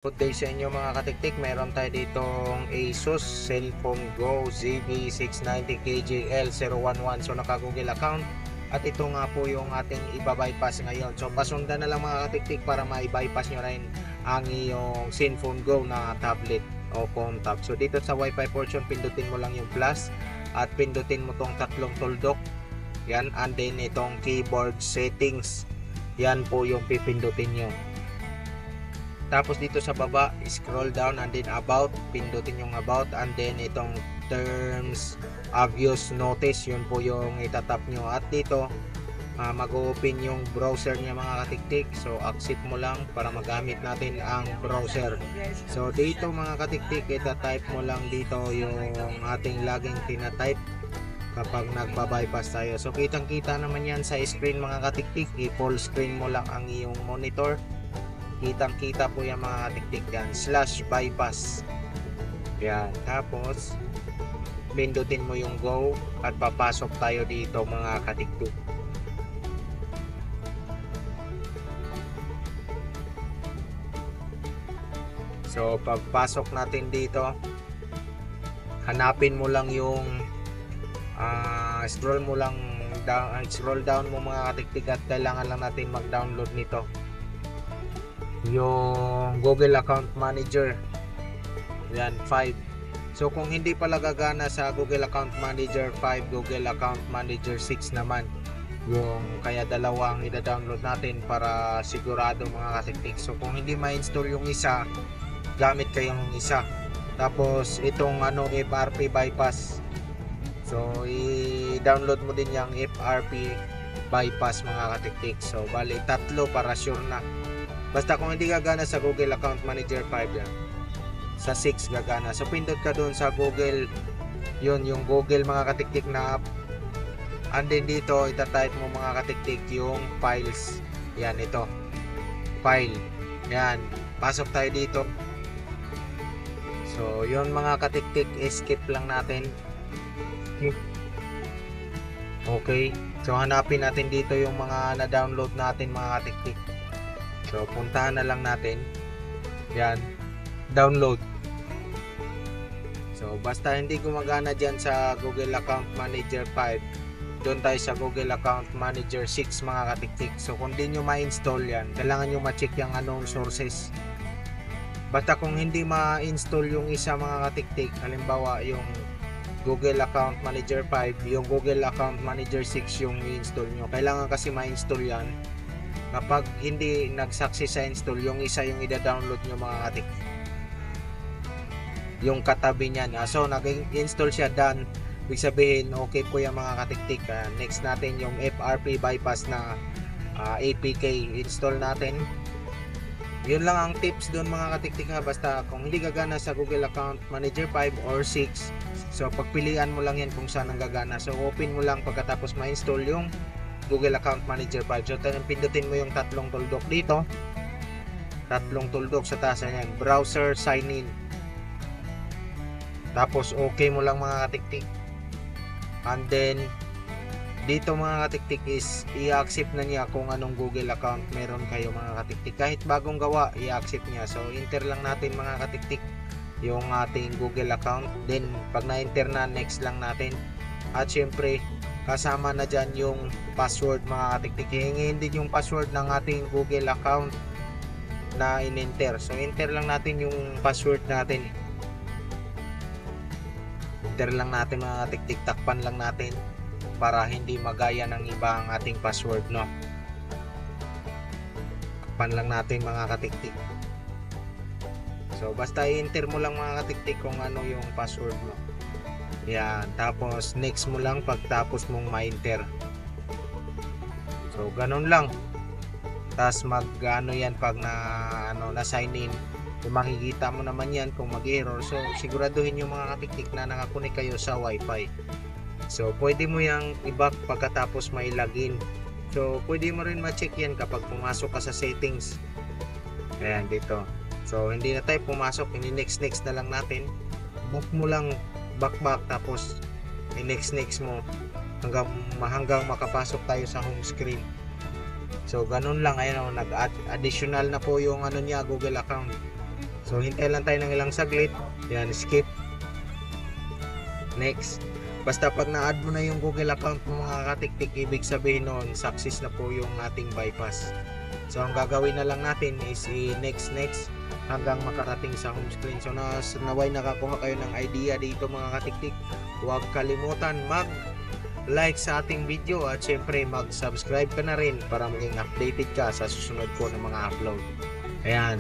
Good day sa inyo mga katiktik. Meron tayo ditong Asus Cellphone Go ZB690KJL011. So naka-Google account. At ito nga po yung ating iba-bypass ngayon. So pasundan na lang mga katiktik para ma-bypass nyo rin ang iyong Cellphone Go na tablet o phone tab. So dito sa Wi-Fi portion, pindutin mo lang yung plus at pindutin mo tong tatlong tuldok. Yan, and then itong keyboard settings. Yan po yung pipindutin nyo. Tapos dito sa baba, scroll down and then about, pindutin yung about, and then itong terms of use notice, yun po yung itatap nyo. At dito mag-open yung browser niya mga katiktik. So accept mo lang para magamit natin ang browser. So dito mga katiktik, itatype mo lang dito yung ating laging tinatype kapag nagba-bypass tayo. So kitang kita naman yan sa screen mga katiktik. I-full screen mo lang ang iyong monitor. Kitang kita po yung mga katiktik yan, /bypass. Yan, tapos pindutin mo yung go at papasok tayo dito mga katiktik. So pagpasok natin dito, hanapin mo lang yung scroll down mo mga katiktik, at kailangan lang natin mag-download nito, yung Google Account Manager. Yan, 5. So kung hindi pala gagana sa Google Account Manager 5, Google Account Manager 6 naman yung, kaya dalawa ang ida-download natin para sigurado mga katiktik. So kung hindi ma-install yung isa, gamit kayong isa. Tapos itong FRP bypass, so i-download mo din yung FRP bypass mga katiktik. So bali tatlo para sure na. Basta kung hindi gagana sa Google Account Manager 5 yan, sa 6 gagana. So pindot ka doon sa Google, yun yung Google mga katiktik na app, and then dito itatype mo mga katiktik yung files. Yan, ito file. Yan, pasok tayo dito. So yun mga katiktik, skip lang natin. Okay, so hanapin natin dito yung mga na-download natin mga katiktik. So puntahan na lang natin. Yan, download. So basta hindi gumagana dyan sa Google Account Manager 5, doon tayo sa Google Account Manager 6 mga katiktik. So kung di nyo ma-install yan, kailangan nyo ma-check yung anong sources. Basta kung hindi ma-install yung isa mga katiktik, halimbawa yung Google Account Manager 5, yung Google Account Manager 6 yung i-install nyo, kailangan kasi ma-install yan. Kapag hindi nag-success sa install, yung isa yung ida-download nyo mga katiktik, yung katabi niyan. So nag-install siya, done. Ibig sabihin okay po yung mga katiktik. Next natin yung FRP bypass na APK, install natin. Yun lang ang tips doon mga katiktik ha. Basta kung hindi gagana sa Google Account Manager 5 or 6, so pagpilian mo lang yan kung saan ang gagana. So open mo lang pagkatapos ma-install yung Google Account Manager 5. So pindutin mo yung tatlong tuldok dito, tatlong tuldok sa taas yan, browser sign in. Tapos okay mo lang mga katiktik, and then dito mga katiktik is i-accept na niya kung anong Google account meron kayo mga katiktik. Kahit bagong gawa, i-accept niya. So enter lang natin mga katiktik yung ating Google account, then pag na-enter na, next lang natin. At syempre kasama na dyan yung password mga katiktik. Hihingin din yung password ng ating Google account na in-enter. So enter lang natin yung password natin. Enter lang natin mga katiktik, takpan lang natin para hindi magaya ng iba ang ating password, no? Takpan lang natin mga katiktik. So basta i-enter mo lang mga katiktik kung ano yung password mo. Yan, tapos next mo lang pagtapos mong ma-enter. So ganun lang. Tapos mag-ano yan pag na sign in. Kung makikita mo naman yan kung mag-error, so siguraduhin yung mga katiktik na nakakunik kayo sa Wi-Fi. So pwede mo yang i-back pagkatapos may login. So pwede mo rin ma-check yan kapag pumasok ka sa settings. Ayan dito. So hindi na tayo pumasok, ini-next na lang natin. Back mo lang, back tapos i-next mo hanggang makapasok tayo sa home screen. So ganun lang, ayun, nag-additional na po yung niya, Google account. So hintay lang tayo ng ilang saglit. Yan, skip. Next. Basta pag na-add mo na yung Google account mo mga katiktik, ibig sabihin nun success na po yung ating bypass. So ang gagawin na lang natin is next hanggang makarating sa home screen. So naway nakakuha kayo ng idea dito mga katiktik. Huwag kalimutan mag-like sa ating video at syempre mag-subscribe ka na rin para maging updated ka sa susunod ko ng mga upload. Ayan.